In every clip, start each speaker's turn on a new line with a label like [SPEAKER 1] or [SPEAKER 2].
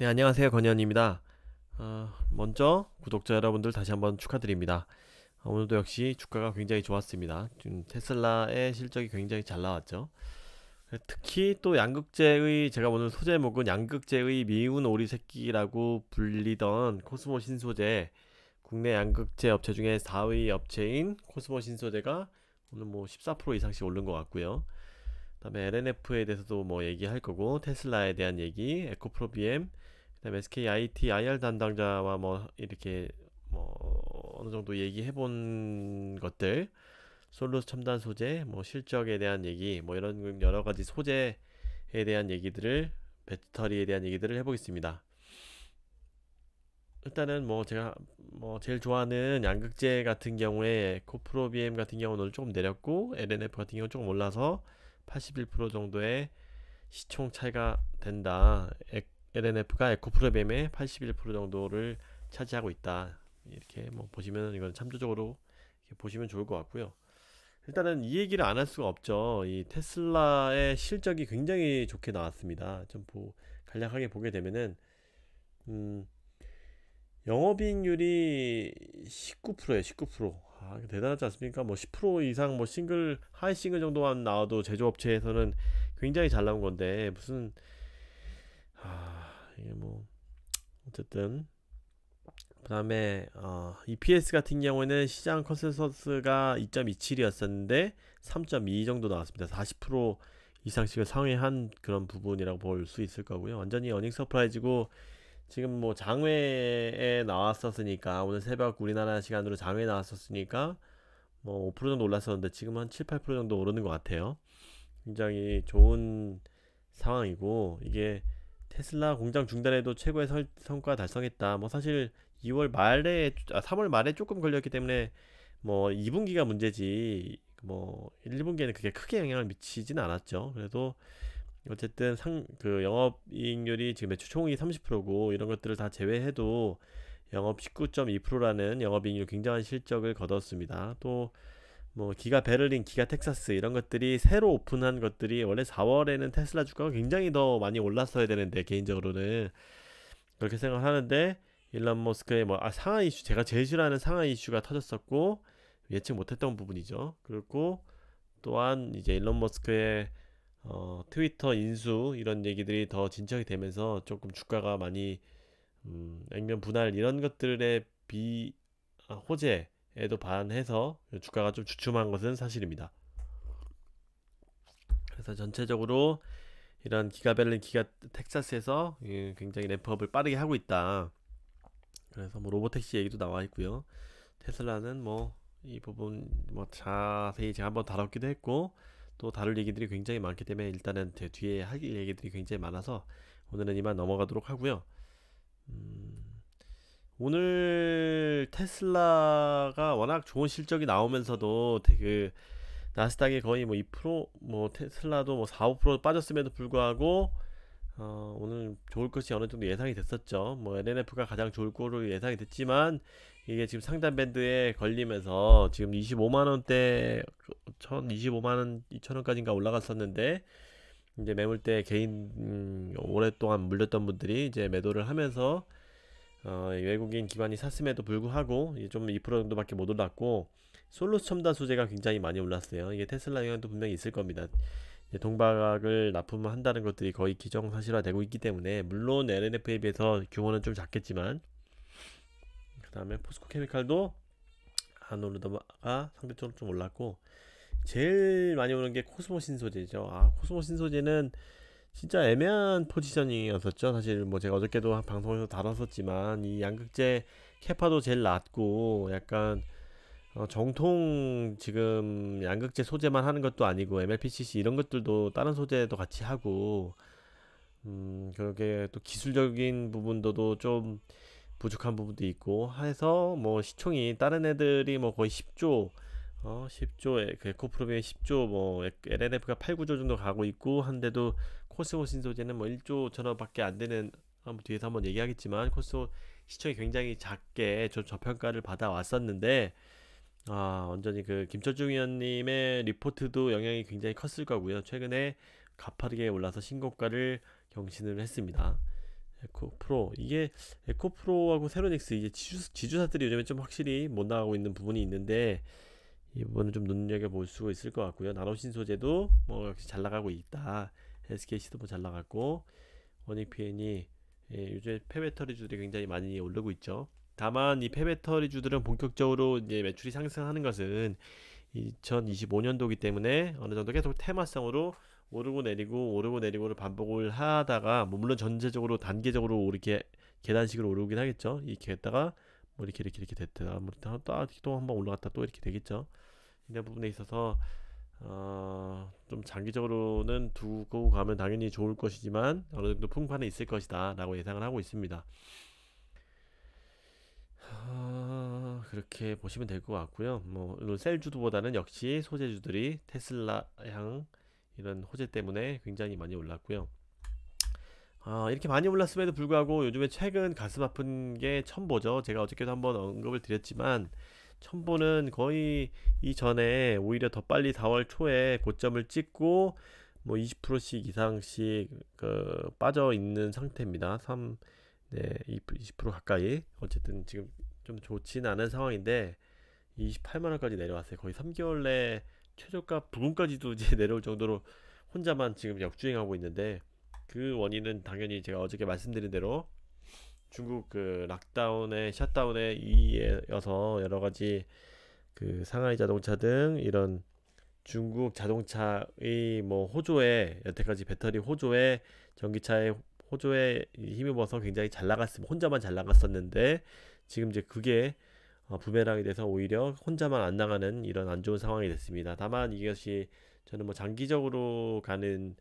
[SPEAKER 1] 네, 안녕하세요. 건현입니다. 먼저 구독자 여러분들 다시 한번 축하드립니다. 오늘도 역시 주가가 굉장히 좋았습니다. 지금 테슬라의 실적이 굉장히 잘 나왔죠. 특히 또 양극재의 제가 오늘 소제목은 양극재의 미운 오리 새끼라고 불리던 코스모 신소재, 국내 양극재 업체 중에 4위 업체인 코스모 신소재가 오늘 뭐 14% 이상씩 오른 것 같고요. 그다음에 LNF에 대해서도 뭐 얘기할 거고, 테슬라에 대한 얘기, 에코프로비엠, 그다음에 SK IT IR 담당자와 뭐 이렇게 뭐 어느 정도 얘기해 본 것들, 솔루스 첨단 소재, 뭐 실적에 대한 얘기, 뭐 이런 여러 가지 소재에 대한 얘기들을, 배터리에 대한 얘기들을 해보겠습니다. 일단은 뭐 제가 뭐 제일 좋아하는 양극재 같은 경우에 코프로비엠 같은 경우는 오늘 조금 내렸고, LNF 같은 경우는 조금 올라서 81% 정도의 시총 차이가 된다. LNF가 에코프로비엠의 81% 정도를 차지하고 있다. 이렇게 뭐 보시면 이건 참조적으로 이렇게 보시면 좋을 것 같고요. 일단은 이 얘기를 안 할 수가 없죠. 이 테슬라의 실적이 굉장히 좋게 나왔습니다. 간략하게 보게 되면은 음, 영업이익률이 19%예요. 19%. 이거 대단하지 않습니까? 뭐 10% 이상 뭐 하이 싱글 정도만 나와도 제조업체에서는 굉장히 잘 나온 건데, 무슨 이게 뭐 어쨌든. 그다음에 EPS 같은 경우에는 시장 컨센서스가 2.27이었었는데 3.2 정도 나왔습니다. 40% 이상씩을 상회한 그런 부분이라고 볼 수 있을 거고요. 완전히 어닝 서프라이즈고, 지금 뭐 장외에 나왔었으니까, 오늘 새벽 우리나라 시간으로 장외에 나왔었으니까 뭐 5% 정도 올랐었는데 지금 한 7, 8% 정도 오르는 것 같아요. 굉장히 좋은 상황이고, 이게 테슬라 공장 중단에도 최고의 성과 달성했다. 뭐 사실 3월 말에 조금 걸렸기 때문에 뭐 2분기가 문제지, 뭐 1, 2분기에는 그게 크게 영향을 미치진 않았죠. 그래도 어쨌든 그 영업이익률이 지금 매출 총이 30%고, 이런 것들을 다 제외해도 영업 19.2%라는 영업이익률 굉장한 실적을 거뒀습니다. 또 뭐 기가 베를린, 기가 텍사스 이런 것들이 새로 오픈한 것들이, 원래 4월에는 테슬라 주가가 굉장히 더 많이 올랐어야 되는데, 개인적으로는 그렇게 생각하는데, 일론 머스크의 상하 이슈, 제가 제일 싫어하는 상하 이슈가 터졌었고, 예측 못했던 부분이죠. 그리고 또한 이제 일론 머스크의 트위터 인수 이런 얘기들이 더 진척이 되면서 조금 주가가 많이 액면 분할 이런 것들의 호재에도 반해서 주가가 좀 주춤한 것은 사실입니다. 그래서 전체적으로 이런 기가벨린, 기가 텍사스에서 굉장히 램프업을 빠르게 하고 있다. 그래서 뭐 로보택시 얘기도 나와 있고요. 테슬라는 뭐 이 부분 뭐 자세히 제가 한번 다뤘기도 했고, 또 다룰 얘기들이 굉장히 많기 때문에 일단은 제 뒤에 할 얘기들이 굉장히 많아서 오늘은 이만 넘어가도록 하고요. 음, 오늘 테슬라가 워낙 좋은 실적이 나오면서도 그 나스닥이 거의 뭐 2%, 뭐 테슬라도 뭐 4, 5% 빠졌음에도 불구하고 오늘 좋을 것이 어느 정도 예상이 됐었죠. 뭐 LNF가 가장 좋을 거로 예상이 됐지만, 이게 지금 상단 밴드에 걸리면서 지금 25만 원대, 25만 원, 2천 원까지인가 올라갔었는데, 이제 매물대 개인 오랫동안 물렸던 분들이 이제 매도를 하면서 외국인 기관이 샀음에도 불구하고 이제 좀 2% 정도밖에 못 올랐고, 솔루스 첨단 소재가 굉장히 많이 올랐어요. 이게 테슬라 영향도 분명히 있을 겁니다. 동박을 납품한다는 것들이 거의 기정사실화되고 있기 때문에, 물론 LNF에 비해서 규모는 좀 작겠지만, 그 다음에 포스코 케미칼도 안 오르다가 상대적으로 좀 올랐고, 제일 많이 오른 게 코스모 신소재죠. 코스모 신소재는 진짜 애매한 포지셔닝이었었죠. 사실 뭐 제가 어저께도 방송에서 다뤘었지만, 이 양극재 캐파도 제일 낮고, 약간 정통 지금 양극재 소재만 하는 것도 아니고 MLPCC 이런 것들도 다른 소재도 같이 하고, 그렇게 또 기술적인 부분도 좀 부족한 부분도 있고 해서, 뭐 시총이 다른 애들이 뭐 거의 10조, 10조에 그 에코프로비의 10조, 뭐 LNF가 8, 9조 정도 가고 있고 한데도, 코스모 신소재는 뭐 1조 전후밖에 안 되는, 뒤에서 한번 얘기하겠지만 코스모 시총이 굉장히 작게 좀 저평가를 받아 왔었는데, 완전히 그 김철중 의원님의 리포트도 영향이 굉장히 컸을 거고요. 최근에 가파르게 올라서 신고가를 경신을 했습니다. 에코프로, 이게 에코프로하고 세로닉스, 이게 지주사들이 요즘에 좀 확실히 못 나가고 있는 부분이 있는데, 이 부분은 좀 눈여겨볼 수가 있을 것 같고요. 나노신 소재도 뭐 역시 잘 나가고 있다. SKC도 뭐 잘 나갔고, 원익PN이 요즘 폐배터리주들이 굉장히 많이 오르고 있죠. 다만 이 폐배터리주들은 본격적으로 이제 매출이 상승하는 것은 2025년도이기 때문에 어느 정도 계속 테마성으로 오르고 내리고 오르고 내리고를 반복을 하다가, 뭐 물론 전체적으로 단계적으로 이렇게 계단식으로 오르긴 하겠죠. 이렇게 했다가 뭐 이렇게 됐다가 뭐 또 한번 올라갔다 또 이렇게 되겠죠. 이런 부분에 있어서 좀 장기적으로는 두고 가면 당연히 좋을 것이지만 어느 정도 풍파는 있을 것이다 라고 예상을 하고 있습니다. 그렇게 보시면 될 것 같고요. 뭐 셀주도보다는 역시 소재주들이 테슬라향 이런 호재 때문에 굉장히 많이 올랐고요. 이렇게 많이 올랐음에도 불구하고 요즘에 최근 가슴 아픈 게 첨보죠. 제가 어저께도 한번 언급을 드렸지만, 첨보는 거의 이전에 오히려 더 빨리 4월 초에 고점을 찍고 뭐 20%씩 이상씩 빠져 있는 상태입니다. 네, 20% 가까이. 어쨌든 지금 좀 좋지는 않은 상황인데 28만원까지 내려왔어요. 거의 3개월 내 최저가 부근까지도 이제 내려올 정도로 혼자만 지금 역주행하고 있는데, 그 원인은 당연히 제가 어저께 말씀드린 대로 중국 그 락다운에 셧다운에 이어서 여러가지 그 상하이 자동차 등 이런 중국 자동차의 뭐 호조에, 여태까지 배터리 호조에, 전기차의 호조에 힘입어서 굉장히 잘 나갔으면, 혼자만 잘 나갔었는데 지금 이제 그게 부메랑이 돼서 오히려 혼자만 안 나가는 이런 안 좋은 상황이 됐습니다. 다만 이것이 저는 뭐 장기적으로 가는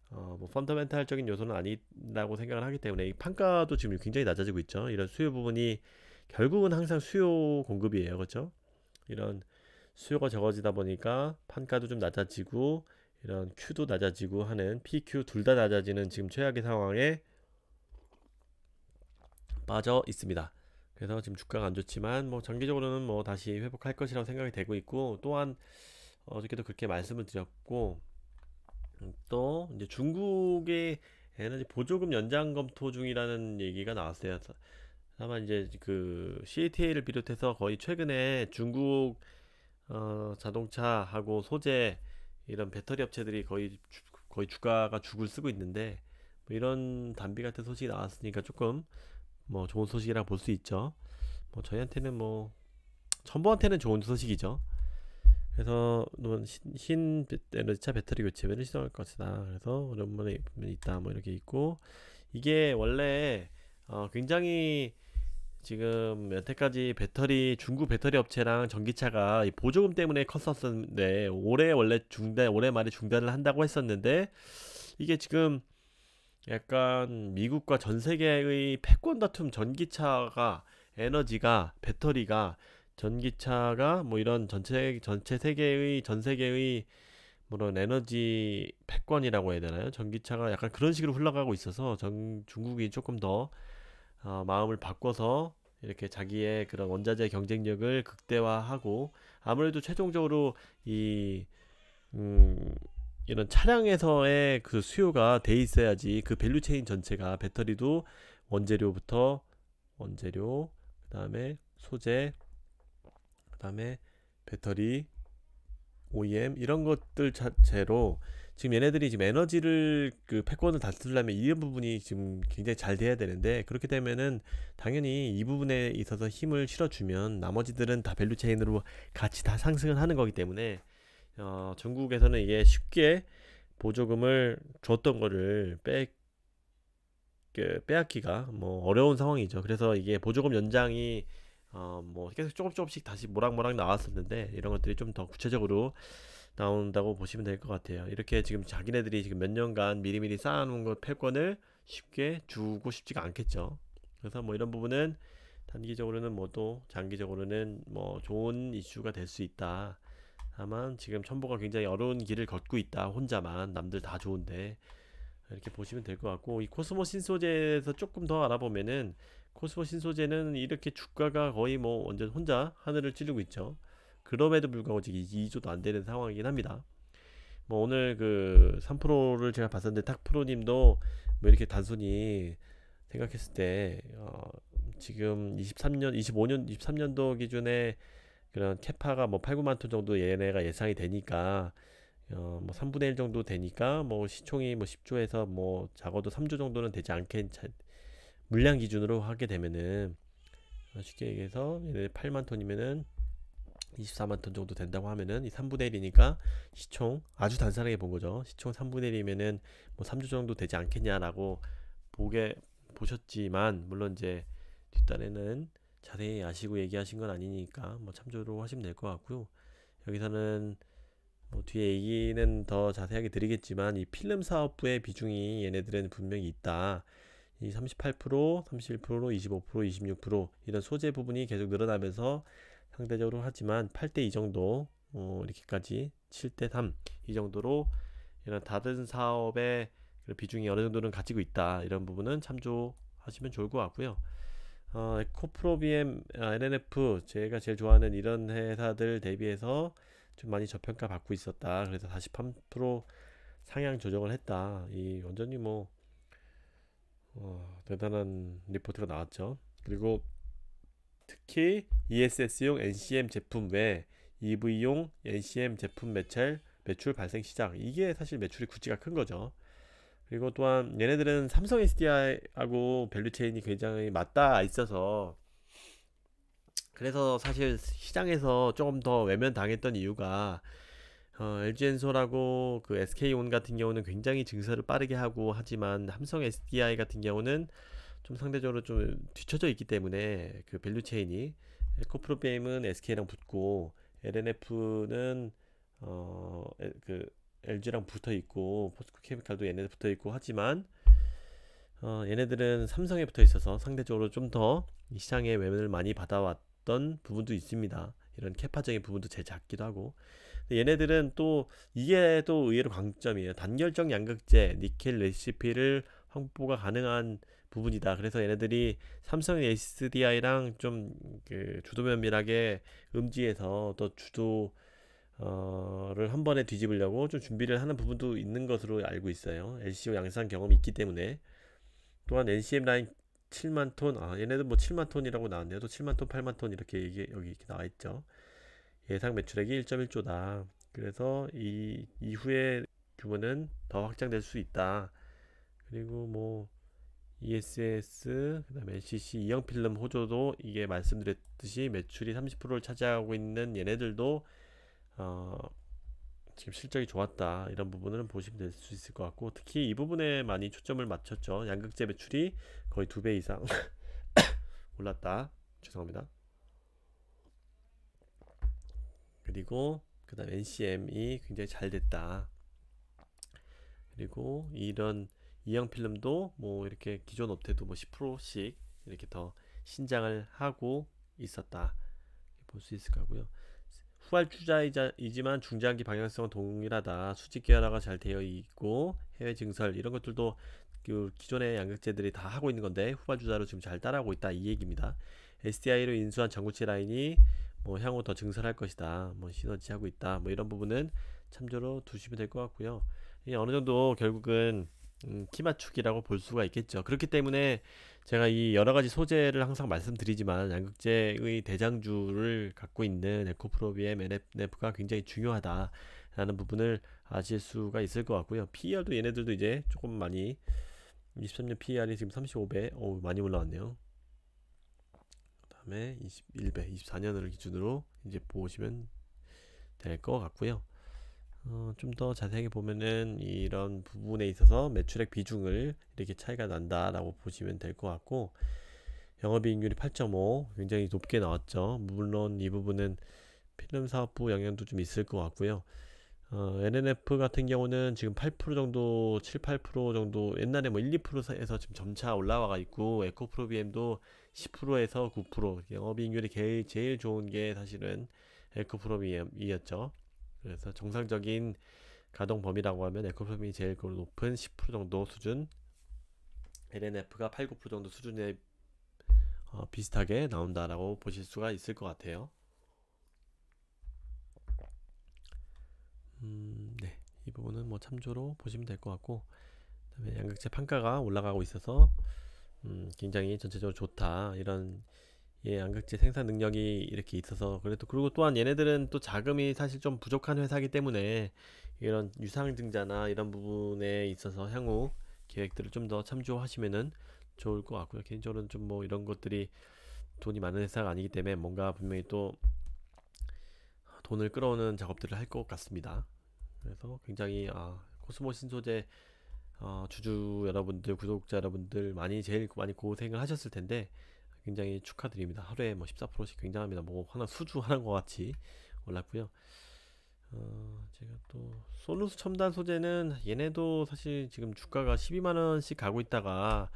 [SPEAKER 1] 뭐 펀더멘탈적인 요소는 아니라고 생각을 하기 때문에, 이 판가도 지금 굉장히 낮아지고 있죠. 이런 수요 부분이 결국은 항상 수요 공급이에요. 그렇죠? 이런 수요가 적어지다 보니까 판가도 좀 낮아지고 이런 Q도 낮아지고 하는 PQ 둘 다 낮아지는 지금 최악의 상황에 빠져 있습니다. 그래서 지금 주가가 안 좋지만 뭐 장기적으로는 뭐 다시 회복할 것이라고 생각이 되고 있고, 또한 어저께도 그렇게 말씀을 드렸고, 또 이제 중국의 에너지 보조금 연장 검토 중이라는 얘기가 나왔어요. 다만 이제 그 CATL을 비롯해서 거의 최근에 중국 자동차하고 소재 이런 배터리 업체들이 거의 주가가 죽을 쓰고 있는데, 뭐 이런 담비 같은 소식이 나왔으니까 조금 뭐 좋은 소식이라 볼 수 있죠. 뭐 저희한테는 뭐 첨보한테는 좋은 소식이죠. 그래서 흰 에너지차 배터리 교체를 시도할 것이다. 그래서 오랜만에 있다 뭐 이렇게 있고, 이게 원래 굉장히 지금 여태까지 중국 배터리 업체랑 전기차가 이 보조금 때문에 컸었는데, 올해 말에 중단을 한다고 했었는데, 이게 지금 약간 미국과 전 세계의 패권 다툼, 전기차가, 에너지가, 배터리가, 전기차가 뭐 이런 전체 세계의, 전 세계의 물론 에너지 패권이라고 해야 되나요? 전기차가 약간 그런 식으로 흘러가고 있어서 중국이 조금 더 마음을 바꿔서 이렇게 자기의 그런 원자재 경쟁력을 극대화하고, 아무래도 최종적으로 음, 이런 차량에서의 그 수요가 돼 있어야지 그 밸류체인 전체가, 배터리도 원재료, 그 다음에 소재, 그 다음에 배터리, OEM 이런 것들 자체로 지금 얘네들이 지금 에너지를 그 패권을 다스리려면 이런 부분이 지금 굉장히 잘 돼야 되는데, 그렇게 되면은 당연히 이 부분에 있어서 힘을 실어주면 나머지들은 다 밸류체인으로 같이 다 상승을 하는 거기 때문에 중국에서는 이게 쉽게 보조금을 줬던 거를 빼앗기가 뭐 어려운 상황이죠. 그래서 이게 보조금 연장이 뭐 계속 조금씩 다시 모락모락 나왔었는데, 이런 것들이 좀 더 구체적으로 나온다고 보시면 될 것 같아요. 이렇게 지금 자기네들이 지금 몇 년간 미리미리 쌓아놓은 것 패권을 쉽게 주고 싶지가 않겠죠. 그래서 뭐 이런 부분은 단기적으로는 뭐 또 장기적으로는 뭐 좋은 이슈가 될 수 있다. 다만 지금 첨보가 굉장히 어려운 길을 걷고 있다. 혼자만, 남들 다 좋은데, 이렇게 보시면 될 것 같고, 이 코스모 신소재에서 조금 더 알아보면은, 코스모 신소재는 이렇게 주가가 거의 뭐 완전 혼자 하늘을 찌르고 있죠. 그럼에도 불구하고 지금 2조도 안 되는 상황이긴 합니다. 뭐 오늘 그 3%를 제가 봤었는데, 탁프로님도 뭐 이렇게 단순히 생각했을 때 지금 23년, 25년, 23년도 기준에 그런 캐파가 뭐 8, 9만 톤 정도 얘네가 예상이 되니까 뭐 3분의 1 정도 되니까 뭐 시총이 뭐 10조에서 뭐 적어도 3조 정도는 되지 않겠 물량 기준으로 하게 되면은 쉽게 얘기해서 얘네 8만 톤이면은 24만 톤 정도 된다고 하면은 이 3분의 1이니까 시총 아주 단순하게 본 거죠. 시총 3분의 1이면은 뭐 3조 정도 되지 않겠냐라고 보게 보셨지만 물론 이제 뒷단에는 자세히 아시고 얘기하신 건 아니니까 뭐 참조로 하시면 될 것 같고요. 여기서는 뭐 뒤에 얘기는 더 자세하게 드리겠지만 이 필름 사업부의 비중이 얘네들은 분명히 있다. 이 38%, 31%, 25%, 26% 이런 소재 부분이 계속 늘어나면서 상대적으로 하지만 8대 2 정도 이렇게까지 7대 3 이 정도로 이런 다른 사업의 비중이 어느 정도는 가지고 있다. 이런 부분은 참조하시면 좋을 것 같고요. 에코프로비엠, LNF 제가 제일 좋아하는 이런 회사들 대비해서 좀 많이 저평가 받고 있었다. 그래서 43% 상향 조정을 했다. 이 완전히 뭐 대단한 리포트가 나왔죠. 그리고 특히 ESS용 NCM 제품 외 EV용 NCM 제품 매출 발생 시장 이게 사실 매출이 구찌가 큰 거죠. 그리고 또한 얘네들은 삼성 SDI하고 밸류체인이 굉장히 맞닿아 있어서 그래서 사실 시장에서 조금 더 외면당했던 이유가 LG엔솔하고 그 SK온 같은 경우는 굉장히 증설을 빠르게 하고 하지만 삼성 SDI 같은 경우는 좀 상대적으로 좀 뒤쳐져 있기 때문에 그 밸류 체인이 에코프로비엠은 SK랑 붙고 LNF는 그 LG랑 붙어 있고 포스코 케미칼도 얘네들 붙어 있고 하지만 얘네들은 삼성에 붙어 있어서 상대적으로 좀 더 시장의 외면을 많이 받아왔던 부분도 있습니다. 이런 캐파적인 부분도 제일 작기도 하고 얘네들은 또 이게 또 의외로 강점이에요. 단결적 양극재 니켈 레시피를 확보가 가능한 부분이다. 그래서 얘네들이 삼성 SDI랑 좀 그 주도 면밀하게 음지에서 또 주도를 한 번에 뒤집으려고 좀 준비를 하는 부분도 있는 것으로 알고 있어요. LCO 양산 경험이 있기 때문에 또한 NCM 라인 7만 톤, 얘네들 뭐 7만 톤이라고 나왔네요. 또 7만 톤, 8만 톤 이렇게 여기 이렇게 나와 있죠. 예상 매출액이 1.1조다. 그래서 이 이후에 규모는 더 확장될 수 있다. 그리고 뭐 ESS 그다음에 LCC 이형 필름 호조도 이게 말씀드렸듯이 매출이 30%를 차지하고 있는 얘네들도 어, 지금 실적이 좋았다. 이런 부분을 보시면 될 수 있을 것 같고 특히 이 부분에 많이 초점을 맞췄죠. 양극재 매출이 거의 2배 이상 올랐다. 죄송합니다. 그리고 그다음 NCM이 굉장히 잘 됐다. 그리고 이런 이형 필름도 뭐 이렇게 기존 업태도 뭐 10%씩 이렇게 더 신장을 하고 있었다. 볼 수 있을 거고요. 후발주자이지만 중장기 방향성은 동일하다. 수직 계열화가 잘 되어 있고 해외 증설 이런 것들도 그 기존의 양극재들이 다 하고 있는 건데 후발주자로 지금 잘 따라오고 있다 이 얘기입니다. SDI로 인수한 전구체 라인이 뭐 향후 더 증설할 것이다. 뭐 시너지 하고 있다. 뭐 이런 부분은 참조로 두시면 될 것 같고요. 어느 정도 결국은 키 맞추기라고 볼 수가 있겠죠. 그렇기 때문에 제가 이 여러 가지 소재를 항상 말씀드리지만 양극재의 대장주를 갖고 있는 에코프로비엠 NF가 굉장히 중요하다라는 부분을 아실 수가 있을 것 같고요. PER도 얘네들도 이제 조금 많이 23년 PER이 지금 35배, 많이 올라왔네요. 그다음에 21배, 24년을 기준으로 이제 보시면 될 것 같고요. 좀 더 자세하게 보면은 이런 부분에 있어서 매출액 비중을 이렇게 차이가 난다라고 보시면 될 것 같고 영업이익률이 8.5 굉장히 높게 나왔죠. 물론 이 부분은 필름 사업부 영향도 좀 있을 것 같고요. NNF 같은 경우는 지금 8% 정도, 7, 8% 정도 옛날에 뭐 1, 2%에서 지금 점차 올라와가 있고 에코프로비엠도 10%에서 9% 영업이익률이 제일 좋은 게 사실은 에코프로비엠이었죠. 그래서 정상적인 가동 범위라고 하면 에코프롬이 제일 높은 10% 정도 수준, LNF가 8, 9% 정도 수준에 비슷하게 나온다라고 보실 수가 있을 것 같아요. 네, 이 부분은 뭐 참조로 보시면 될 것 같고, 그다음에 양극재 판가가 올라가고 있어서 굉장히 전체적으로 좋다. 이런 예, 양극재 생산 능력이 이렇게 있어서 그래도 그리고 또한 얘네들은 또 자금이 사실 좀 부족한 회사이기 때문에 이런 유상증자나 이런 부분에 있어서 향후 계획들을 좀 더 참조하시면은 좋을 것 같고요. 개인적으로는 좀 뭐 이런 것들이 돈이 많은 회사가 아니기 때문에 뭔가 분명히 또 돈을 끌어오는 작업들을 할 것 같습니다. 그래서 굉장히 코스모 신소재 주주 여러분들, 구독자 여러분들 제일 많이 고생을 하셨을 텐데 굉장히 축하드립니다. 하루에 뭐 14%씩 굉장합니다. 뭐 하나 수주 하는 것 같이 올랐고요. 제가 또 소누스 첨단 소재는 얘네도 사실 지금 주가가 12만 원씩 가고 있다가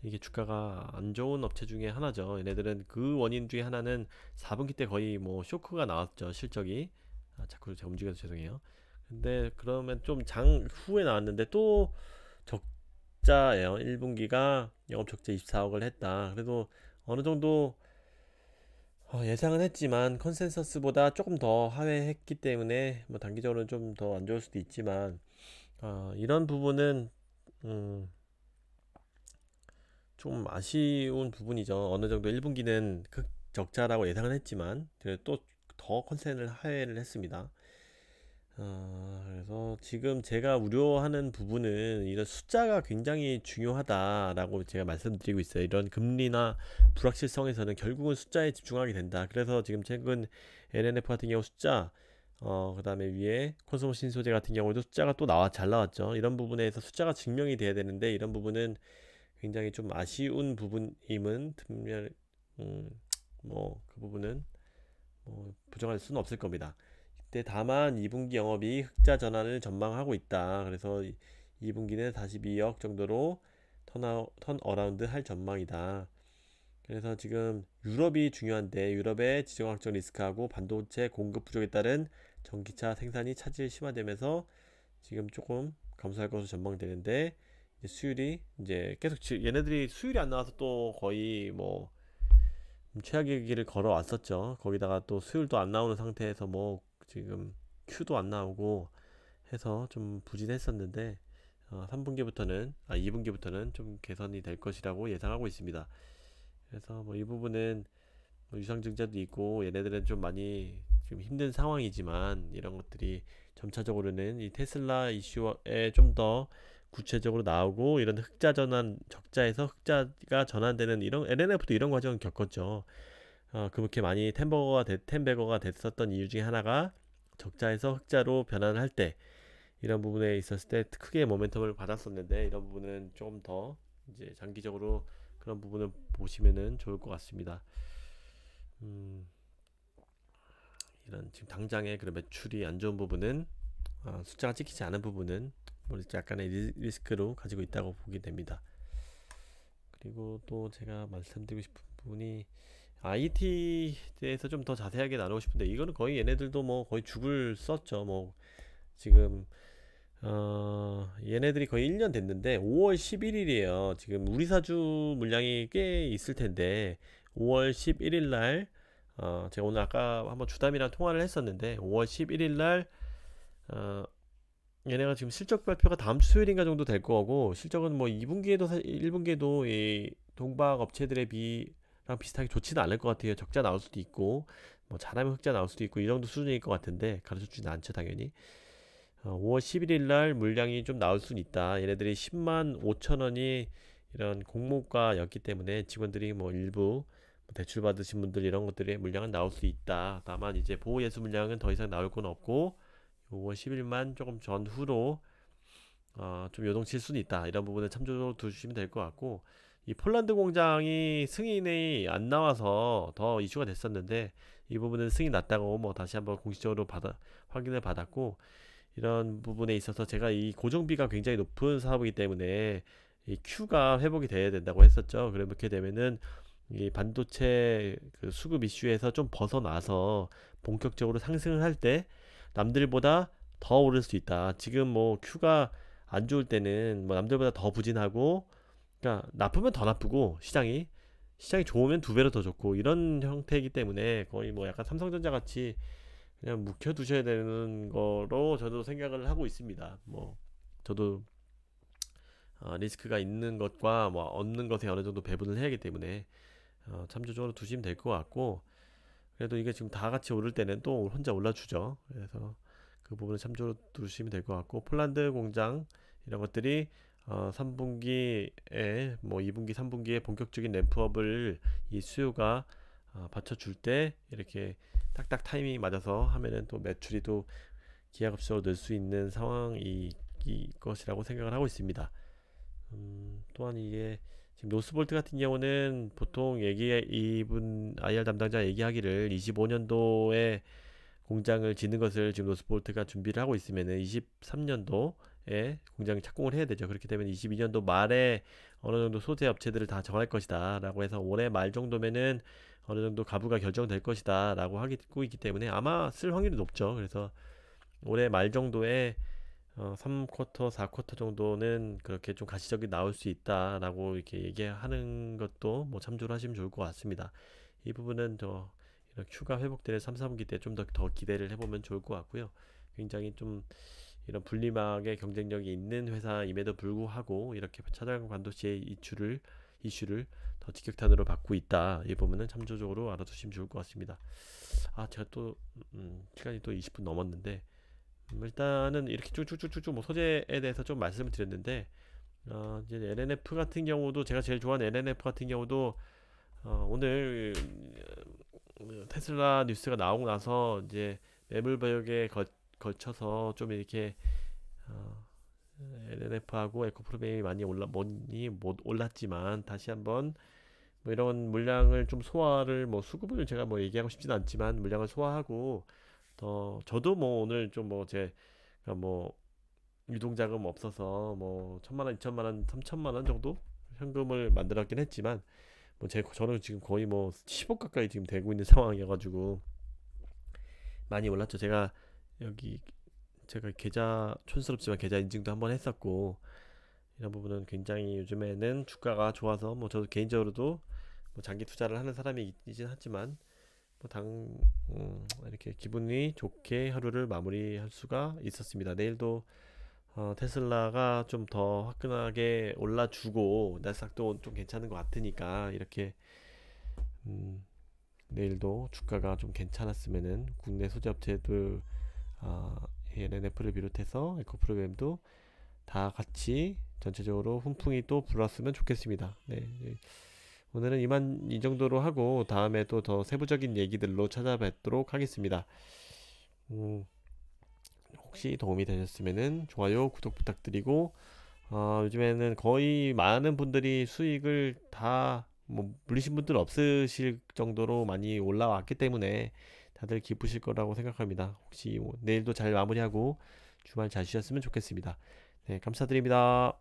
[SPEAKER 1] 이게 주가가 안 좋은 업체 중에 하나죠. 얘네들은 그 원인 중에 하나는 4분기 때 거의 뭐 쇼크가 나왔죠. 실적이. 자꾸 제가 움직여서 죄송해요. 근데 그러면 좀 장 후에 나왔는데 또 적자예요. 1분기가 영업 적자 24억을 했다. 그래도 어느 정도 예상은 했지만 컨센서스보다 조금 더 하회했기 때문에 뭐 단기적으로는 좀 더 안 좋을 수도 있지만 이런 부분은 음, 좀 아쉬운 부분이죠. 어느 정도 1분기는 극적자라고 예상은 했지만 또 더 컨센을 하회를 했습니다. 그래서 지금 제가 우려하는 부분은 이런 숫자가 굉장히 중요하다라고 제가 말씀드리고 있어요. 이런 금리나 불확실성에서는 결국은 숫자에 집중하게 된다. 그래서 지금 최근 LNF 같은 경우 숫자, 그 다음에 위에 코스모 신소재 같은 경우도 숫자가 또 잘 나왔죠. 이런 부분에서 숫자가 증명이 돼야 되는데 이런 부분은 굉장히 좀 아쉬운 부분임은 분명, 뭐그 부분은 뭐 부정할 수는 없을 겁니다. 이때 다만 2분기 영업이 흑자 전환을 전망하고 있다. 그래서 2분기는 42억 정도로 턴어라운드 할 전망이다. 그래서 지금 유럽이 중요한데 유럽의 지정학적 리스크하고 반도체 공급 부족에 따른 전기차 생산이 차질 심화되면서 지금 조금 감소할 것으로 전망되는데 이제 수율이 이제 계속 얘네들이 수율이 안 나와서 또 거의 뭐 최악의 길을 걸어왔었죠. 거기다가 또 수율도 안 나오는 상태에서 뭐 지금 큐도 안 나오고 해서 좀 부진했었는데 2분기부터는 좀 개선이 될 것이라고 예상하고 있습니다. 그래서 뭐 이 부분은 뭐 유상증자도 있고 얘네들은 좀 많이 지금 힘든 상황이지만 이런 것들이 점차적으로는 이 테슬라 이슈에 좀 더 구체적으로 나오고 이런 흑자 전환 적자에서 흑자가 전환되는 이런 LNF도 이런 과정을 겪었죠. 그렇게 많이 텐베거가 됐었던 이유 중에 하나가 적자에서 흑자로 변환할 때 이런 부분에 있었을 때 크게 모멘텀을 받았었는데 이런 부분은 좀 더 이제 장기적으로 그런 부분을 보시면은 좋을 것 같습니다. 음, 이런 지금 당장의 그런 매출이 안 좋은 부분은 숫자가 찍히지 않은 부분은 뭐 약간의 리스크로 가지고 있다고 보게 됩니다. 그리고 또 제가 말씀드리고 싶은 부분이 IT에 대해서 좀 더 자세하게 나누고 싶은데 이거는 거의 얘네들도 뭐 거의 죽을 썼죠. 뭐 지금 얘네들이 거의 1년 됐는데 5월 11일이에요. 지금 우리 사주 물량이 꽤 있을 텐데 5월 11일 날 제가 오늘 아까 한번 주담이랑 통화를 했었는데 5월 11일 날 어, 얘네가 지금 실적 발표가 다음 주 수요일인가 정도 될 거고 실적은 뭐 2분기에도 1분기에도 이 동박 업체들에 비랑 비슷하게 좋지는 않을 것 같아요. 적자 나올 수도 있고 뭐 잘하면 흑자 나올 수도 있고 이 정도 수준일 것 같은데 가르쳐주진 않죠 당연히. 5월 11일 날 물량이 좀 나올 수는 있다. 얘네들이 10만 5천 원이 이런 공모가였기 때문에 직원들이 뭐 일부 대출 받으신 분들 이런 것들의 물량은 나올 수 있다. 다만 이제 보호예수 물량은 더 이상 나올 건 없고 5월 10일만 조금 전후로 좀 요동칠 수는 있다. 이런 부분을 참조로 두시면 될 것 같고 이 폴란드 공장이 승인이 안 나와서 더 이슈가 됐었는데 이 부분은 승인 났다고 뭐 다시 한번 공식적으로 확인을 받았고 이런 부분에 있어서 제가 이 고정비가 굉장히 높은 사업이기 때문에 이 Q가 회복이 돼야 된다고 했었죠. 그렇게 되면은 이 반도체 그 수급 이슈에서 좀 벗어나서 본격적으로 상승을 할 때 남들보다 더 오를 수 있다. 지금 뭐 Q가 안 좋을 때는 뭐 남들보다 더 부진하고 그러니까 나쁘면 더 나쁘고 시장이 좋으면 두 배로 더 좋고 이런 형태이기 때문에 거의 뭐 약간 삼성전자 같이 그냥 묵혀 두셔야 되는 거로 저도 생각을 하고 있습니다. 뭐 저도 리스크가 있는 것과 뭐 없는 것에 어느 정도 배분을 해야 하기 때문에 참조적으로 두시면 될 것 같고, 그래도 이게 지금 다 같이 오를 때는 또 혼자 올라주죠. 그래서 그 부분을 참조로 두시면 될 것 같고, 폴란드 공장 이런 것들이 3분기에 뭐 2분기 3분기에 본격적인 램프업을 이 수요가 받쳐줄 때 이렇게 딱딱 타이밍이 맞아서 하면은 또 매출이 또 기하급수로 늘 수 있는 상황이 것이라고 생각을 하고 있습니다. 또한 이게 지금 노스볼트 같은 경우는 보통 이분 IR 담당자 얘기하기를 25년도에 공장을 짓는 것을 지금 노스볼트가 준비를 하고 있으면은 23년도에 공장을 착공을 해야 되죠. 그렇기 때문에 22년도 말에 어느 정도 소재 업체들을 다 정할 것이다 라고 해서 올해 말 정도면은 어느 정도 가부가 결정될 것이다 라고 하고 있기 때문에 아마 쓸 확률이 높죠. 그래서 올해 말 정도에 3쿼터, 4쿼터 정도는 그렇게 좀 가시적이 나올 수 있다라고 이렇게 얘기하는 것도 뭐 참조를 하시면 좋을 것 같습니다. 이 부분은 이런 휴가 회복되는 3, 4분기 때 좀 더 기대를 해보면 좋을 것 같고요. 굉장히 좀 이런 분리막의 경쟁력이 있는 회사임에도 불구하고 이렇게 차량용 반도체의 이슈를 더 직격탄으로 받고 있다. 이 부분은 참조적으로 알아두시면 좋을 것 같습니다. 제가 또 시간이 또 20분 넘었는데 일단은 이렇게 쭉쭉쭉쭉 뭐 소재에 대해서 좀 말씀을 드렸는데 이제 LNF 같은 경우도 제가 제일 좋아하는 LNF 같은 경우도 오늘 테슬라 뉴스가 나오고 나서 이제 매물배역에 걸쳐서 좀 이렇게 LNF하고 에코프로메이 많이 못 올랐지만 다시 한번 뭐 이런 물량을 좀 소화를 뭐 수급을 제가 뭐 얘기하고 싶지는 않지만 물량을 소화하고 저도 뭐 오늘 좀 뭐 유동자금 없어서 뭐 1,000만원, 2,000만원, 3,000만원 정도 현금을 만들었긴 했지만 뭐 저는 지금 거의 뭐 10억 가까이 지금 되고 있는 상황이어가지고 많이 올랐죠. 여기 제가 계좌 촌스럽지만 계좌 인증도 한번 했었고 이런 부분은 굉장히 요즘에는 주가가 좋아서 뭐 저도 개인적으로도 뭐 장기 투자를 하는 사람이긴 하지만 이렇게 기분이 좋게 하루를 마무리할 수가 있었습니다. 내일도 테슬라가 좀 더 화끈하게 올라주고 나스닥도 좀 괜찮은 것 같으니까 이렇게 내일도 주가가 좀 괜찮았으면은 국내 소재 업체들 LNF를 비롯해서 에코프로그램도 다 같이 전체적으로 훈풍이 또 불었으면 좋겠습니다. 네. 오늘은 이 정도로 하고 다음에 또 더 세부적인 얘기들로 찾아뵙도록 하겠습니다. 혹시 도움이 되셨으면 좋아요, 구독 부탁드리고 요즘에는 거의 많은 분들이 수익을 다 뭐 물리신 분들 없으실 정도로 많이 올라왔기 때문에 다들 기쁘실 거라고 생각합니다. 혹시 내일도 잘 마무리하고 주말 잘 쉬었으면 좋겠습니다. 네, 감사드립니다.